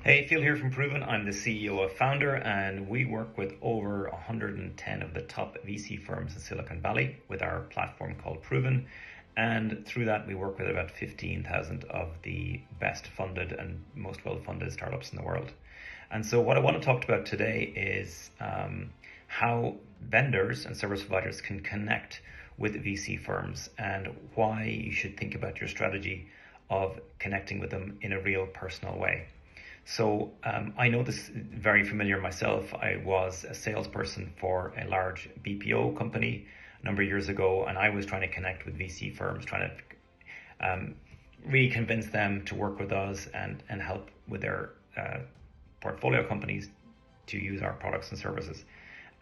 Hey, Phil here from Proven. I'm the CEO of Founder, and we work with over 110 of the top VC firms in Silicon Valley with our platform called Proven. And through that, we work with about 15,000 of the best funded and most well-funded startups in the world. And so what I want to talk about today is how vendors and service providers can connect with VC firms and why you should think about your strategy of connecting with them in a real personal way. So I know this very familiar myself. I was a salesperson for a large BPO company a number of years ago, and I was trying to connect with VC firms, trying to really convince them to work with us and help with their portfolio companies to use our products and services.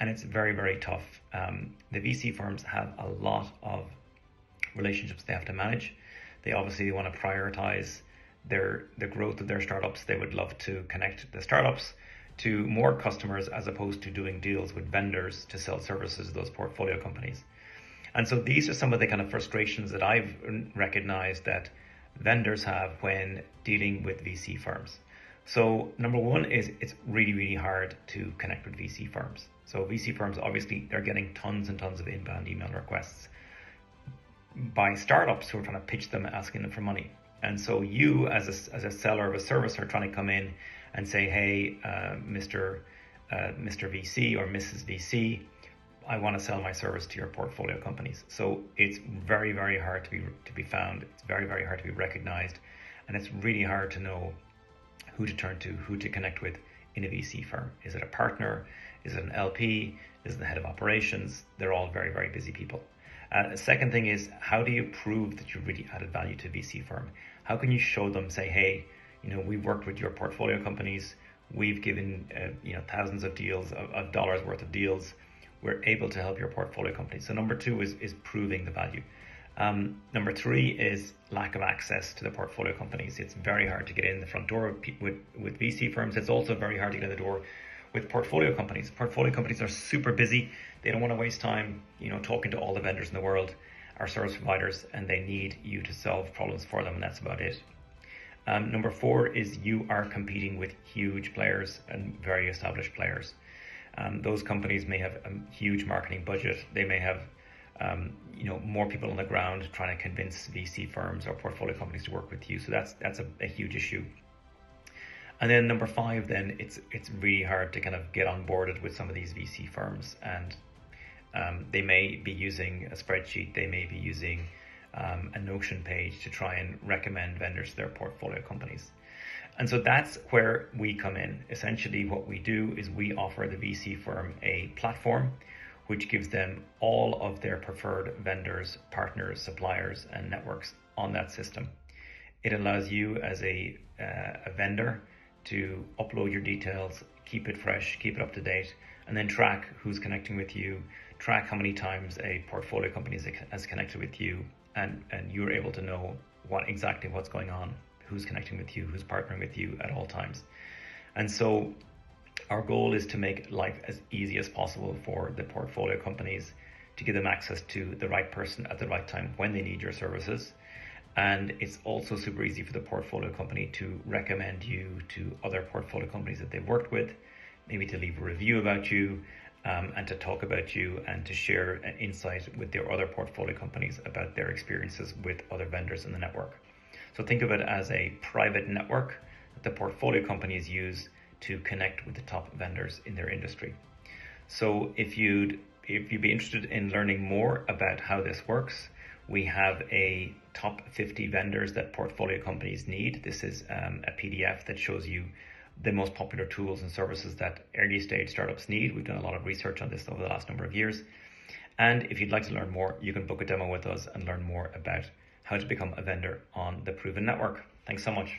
And it's very, very tough. The VC firms have a lot of relationships they have to manage. They obviously want to prioritize the growth of their startups. They would love to connect the startups to more customers as opposed to doing deals with vendors to sell services to those portfolio companies. And so these are some of the kind of frustrations that I've recognized that vendors have when dealing with VC firms. So number one is it's really, really hard to connect with VC firms. So VC firms, obviously, they're getting tons and tons of inbound email requests by startups who are trying to pitch them, asking them for money. And so you, as a seller of a service, are trying to come in and say, hey, Mr. VC or Mrs. VC, I want to sell my service to your portfolio companies. So it's very, very hard to be found. It's very, very hard to be recognized. And it's really hard to know who to turn to, who to connect with in a VC firm. Is it a partner? Is it an LP? Is it the head of operations? They're all very, very busy people. The second thing is, how do you prove that you really added value to a VC firm? How can you show them, say, hey, we've worked with your portfolio companies. We've given, thousands of deals, of dollars worth of deals. We're able to help your portfolio companies. So number two is proving the value. Number three is lack of access to the portfolio companies. It's very hard to get in the front door with VC firms. It's also very hard to get in the door with portfolio companies. Portfolio companies are super busy. They don't want to waste time, talking to all the vendors in the world, our service providers, and they need you to solve problems for them, and that's about it. Number four is you are competing with huge players and very established players. Those companies may have a huge marketing budget. They may have, more people on the ground trying to convince VC firms or portfolio companies to work with you. So that's a huge issue. And then number five, then it's really hard to kind of get onboarded with some of these VC firms, and they may be using a spreadsheet, they may be using a Notion page to try and recommend vendors to their portfolio companies. And so that's where we come in. Essentially, what we do is we offer the VC firm a platform which gives them all of their preferred vendors, partners, suppliers, and networks on that system. It allows you as a vendor to upload your details, keep it fresh, keep it up to date, and then track who's connecting with you, track how many times a portfolio company has connected with you, and you're able to know exactly what's going on, who's connecting with you, who's partnering with you at all times. And so our goal is to make life as easy as possible for the portfolio companies, to give them access to the right person at the right time when they need your services. And it's also super easy for the portfolio company to recommend you to other portfolio companies that they've worked with, maybe to leave a review about you, and to talk about you and to share an insight with their other portfolio companies about their experiences with other vendors in the network. So think of it as a private network that the portfolio companies use to connect with the top vendors in their industry. So if you'd be interested in learning more about how this works, we have a top 50 vendors that portfolio companies need. This is a PDF that shows you the most popular tools and services that early stage startups need. We've done a lot of research on this over the last number of years. And if you'd like to learn more, you can book a demo with us and learn more about how to become a vendor on the Proven Network. Thanks so much.